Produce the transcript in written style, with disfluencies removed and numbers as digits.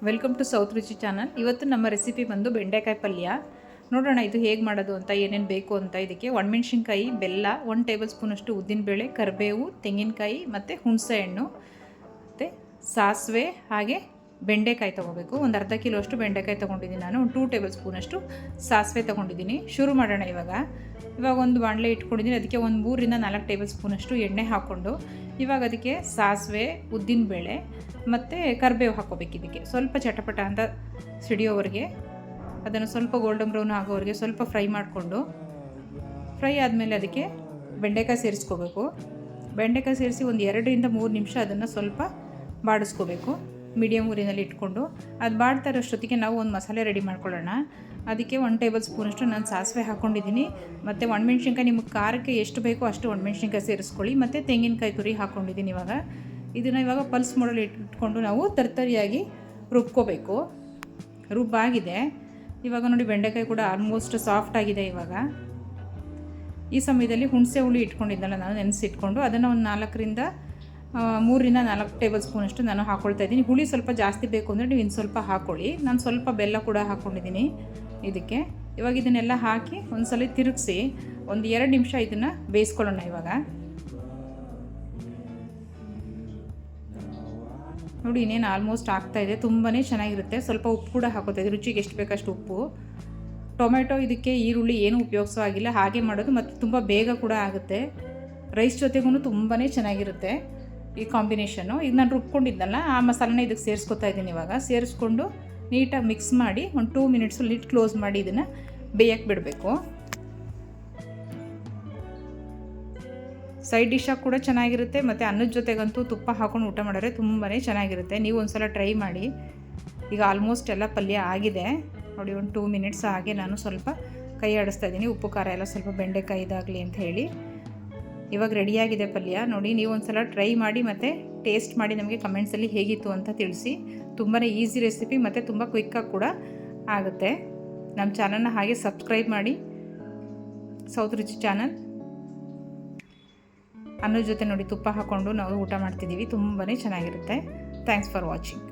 Welcome to south ರುಚಿ channel. ಇವತ್ತು ನಮ್ಮ ರೆಸಿಪಿ ಬಂದು ಬೆಂಡೆಕಾಯಿ ಪಲ್ಯ. ನೋಡೋಣ ಇದು ಹೇಗೆ ಮಾಡೋದು ಅಂತ, ಏನೇನು ಬೇಕು ಅಂತ. ಇದಕ್ಕೆ ಒಣಮೆಣ್ಸಿನ್ಕಾಯಿ, ಬೆಲ್ಲ, 1 ಟೇಬಲ್ ಸ್ಪೂನಷ್ಟು ಉದ್ದಿನಬೇಳೆ, ಕರಿಬೇವು, ತೆಂಗಿನಕಾಯಿ ಮತ್ತು ಹುಣಸೆ ಹಣ್ಣು ಮತ್ತು ಸಾಸಿವೆ, ಹಾಗೆ ಬೆಂಡೆಕಾಯಿ ತೊಗೋಬೇಕು. ಒಂದು ಅರ್ಧ ಕಿಲೋ ಅಷ್ಟು ಬೆಂಡೆಕಾಯಿ ತೊಗೊಂಡಿದ್ದೀನಿ ನಾನು. ಒಂದು 2 ಟೇಬಲ್ ಸ್ಪೂನಷ್ಟು ಸಾಸಿವೆ ತೊಗೊಂಡಿದ್ದೀನಿ. ಶುರು ಮಾಡೋಣ. ಇವಾಗ ಒಂದು ಬಾಣಲೆ ಇಟ್ಕೊಂಡಿದ್ದೀನಿ. ಅದಕ್ಕೆ ಒಂದು 3ರಿಂದ 4 ಟೇಬಲ್ ಸ್ಪೂನಷ್ಟು ಎಣ್ಣೆ ಹಾಕ್ಕೊಂಡು ಇವಾಗ ಅದಕ್ಕೆ ಸಾಸಿವೆ, ಉದ್ದಿನಬೇಳೆ ಮತ್ತು ಕರಿಬೇವು ಹಾಕ್ಕೋಬೇಕು. ಇದಕ್ಕೆ ಸ್ವಲ್ಪ ಚಟಪಟ ಅಂತ ಸಿಡಿಯೋವರೆಗೆ, ಅದನ್ನು ಸ್ವಲ್ಪ ಗೋಲ್ಡನ್ ಬ್ರೌನ್ ಆಗೋವರೆಗೆ ಸ್ವಲ್ಪ ಫ್ರೈ ಮಾಡಿಕೊಂಡು, ಫ್ರೈ ಆದಮೇಲೆ ಅದಕ್ಕೆ ಬೆಂಡೆಕಾಯಿ ಸೇರಿಸ್ಕೋಬೇಕು. ಬೆಂಡೆಕಾಯಿ ಸೇರಿಸಿ ಒಂದು 2ರಿಂದ 3 ನಿಮಿಷ ಅದನ್ನು ಸ್ವಲ್ಪ ಬಾಡಿಸ್ಕೋಬೇಕು ಮೀಡಿಯಮ್ ಊರಿನಲ್ಲಿ ಇಟ್ಕೊಂಡು. ಅದು ಬಾಡ್ತಾ ಇರೋಷ್ಟೊತ್ತಿಗೆ ನಾವು ಒಂದು ಮಸಾಲೆ ರೆಡಿ ಮಾಡ್ಕೊಳ್ಳೋಣ. ಅದಕ್ಕೆ 1 ಟೇಬಲ್ ಸ್ಪೂನಷ್ಟು ನಾನು ಸಾಸಿವೆ ಹಾಕ್ಕೊಂಡಿದ್ದೀನಿ. ಮತ್ತು ಒಣಮೆಣ್ಸಿನ್ಕಾಯಿ ನಿಮಗೆ ಖಾರಕ್ಕೆ ಎಷ್ಟು ಬೇಕೋ ಅಷ್ಟು ಒಣಮೆಣ್ಸಿನ್ಕಾಯಿ ಸೇರಿಸ್ಕೊಳ್ಳಿ. ಮತ್ತು ತೆಂಗಿನಕಾಯಿ ತುರಿ ಹಾಕ್ಕೊಂಡಿದ್ದೀನಿ. ಇವಾಗ ಪಲ್ಸ್ ಮೋಡಲ್ಲಿ ಇಟ್ಕೊಂಡು ನಾವು ತರ್ತರಿಯಾಗಿ ರುಬ್ಕೋಬೇಕು. ರುಬ್ಬಾಗಿದೆ. ಇವಾಗ ನೋಡಿ ಬೆಂಡೆಕಾಯಿ ಕೂಡ ಆಲ್ಮೋಸ್ಟ್ ಸಾಫ್ಟ್ ಆಗಿದೆ. ಈ ಸಮಯದಲ್ಲಿ ಹುಣಸೆ ಹುಳಿ ಇಟ್ಕೊಂಡಿದ್ದಲ್ಲ ನಾನು, ನೆನೆಸಿಟ್ಕೊಂಡು ಅದನ್ನು ಒಂದು 3ರಿಂದ 4 ಟೇಬಲ್ ಸ್ಪೂನಷ್ಟು ನಾನು ಹಾಕ್ಕೊಳ್ತಾ ಇದ್ದೀನಿ. ಹುಳಿ ಸ್ವಲ್ಪ ಜಾಸ್ತಿ ಬೇಕು ಅಂದರೆ ನೀವು ಇನ್ನು ಸ್ವಲ್ಪ ಹಾಕ್ಕೊಳ್ಳಿ. ನಾನು ಸ್ವಲ್ಪ ಬೆಲ್ಲ ಕೂಡ ಹಾಕ್ಕೊಂಡಿದ್ದೀನಿ ಇದಕ್ಕೆ. ಇವಾಗ ಇದನ್ನೆಲ್ಲ ಹಾಕಿ ಒಂದು ಸಲ ತಿರುಗಿಸಿ ಒಂದು 2 ನಿಮಿಷ ಇದನ್ನು ಬೇಯಿಸ್ಕೊಳ್ಳೋಣ. ನೋಡಿ ಇನ್ನೇನು ಆಲ್ಮೋಸ್ಟ್ ಆಗ್ತಾಯಿದೆ. ತುಂಬಾ ಚೆನ್ನಾಗಿರುತ್ತೆ. ಸ್ವಲ್ಪ ಉಪ್ಪು ಕೂಡ ಹಾಕೋತಾ ರುಚಿಗೆ ಎಷ್ಟು ಬೇಕಷ್ಟು ಉಪ್ಪು. ಟೊಮೆಟೊ, ಇದಕ್ಕೆ ಈರುಳ್ಳಿ ಏನೂ ಉಪಯೋಗಿಸೋ ಆಗಿಲ್ಲ, ಹಾಗೆ ಮಾಡೋದು. ಮತ್ತು ತುಂಬ ಬೇಗ ಕೂಡ ಆಗುತ್ತೆ. ರೈಸ್ ಜೊತೆಗೂ ತುಂಬಾ ಚೆನ್ನಾಗಿರುತ್ತೆ ಈ ಕಾಂಬಿನೇಷನ್ನು. ಇದು ನಾನು ರುಬ್ಕೊಂಡಿದ್ದಲ್ಲ, ಆ ಮಸಾಲೆನ ಇದಕ್ಕೆ ಸೇರಿಸ್ಕೊತಾ ಇದ್ದೀನಿ. ಸೇರಿಸ್ಕೊಂಡು ನೀಟಾಗಿ ಮಿಕ್ಸ್ ಮಾಡಿ ಒಂದು 2 ಮಿನಿಟ್ಸ್ ಲಿಡ್ ಕ್ಲೋಸ್ ಮಾಡಿ ಇದನ್ನು ಬೇಯಕ್ಕೆ ಬಿಡಬೇಕು. ಸೈಡ್ ಡಿಶ್ಶಾಗಿ ಕೂಡ ಚೆನ್ನಾಗಿರುತ್ತೆ. ಮತ್ತು ಅನ್ನದ ಜೊತೆಗಂತೂ ತುಪ್ಪ ಹಾಕ್ಕೊಂಡು ಊಟ ಮಾಡಿದ್ರೆ ತುಂಬಾ ಚೆನ್ನಾಗಿರುತ್ತೆ. ನೀವು ಒಂದು ಸಲ ಟ್ರೈ ಮಾಡಿ. ಈಗ ಆಲ್ಮೋಸ್ಟ್ ಎಲ್ಲ ಪಲ್ಯ ಆಗಿದೆ ನೋಡಿ. ಒಂದು 2 ಮಿನಿಟ್ಸ್ ಹಾಗೆ ನಾನು ಸ್ವಲ್ಪ ಕೈ ಆಡಿಸ್ತಾ ಇದ್ದೀನಿ, ಉಪ್ಪು ಖಾರ ಎಲ್ಲ ಸ್ವಲ್ಪ ಬೆಂಡೆಕಾಯಿ ಇದಾಗಲಿ ಅಂತ ಹೇಳಿ. ಇವಾಗ ರೆಡಿಯಾಗಿದೆ ಪಲ್ಯ ನೋಡಿ. ನೀವು ಒಂದು ಸಲ ಟ್ರೈ ಮಾಡಿ ಮತ್ತು ಟೇಸ್ಟ್ ಮಾಡಿ ನಮಗೆ ಕಮೆಂಟ್ಸಲ್ಲಿ ಹೇಗಿತ್ತು ಅಂತ ತಿಳಿಸಿ. ತುಂಬಾ ಈಸಿ ರೆಸಿಪಿ ಮತ್ತು ತುಂಬ ಕ್ವಿಕ್ಕಾಗಿ ಕೂಡ ಆಗುತ್ತೆ. ನಮ್ಮ ಚಾನಲ್ನ ಹಾಗೆ ಸಬ್ಸ್ಕ್ರೈಬ್ ಮಾಡಿ, ಸೌತ್ ರುಚಿ ಚಾನಲ್. ಅನ್ನದ ಜೊತೆ ನೋಡಿ ತುಪ್ಪ ಹಾಕ್ಕೊಂಡು ನಾವು ಊಟ ಮಾಡ್ತಿದ್ದೀವಿ. ತುಂಬಾ ಚೆನ್ನಾಗಿರುತ್ತೆ. Thanks for watching.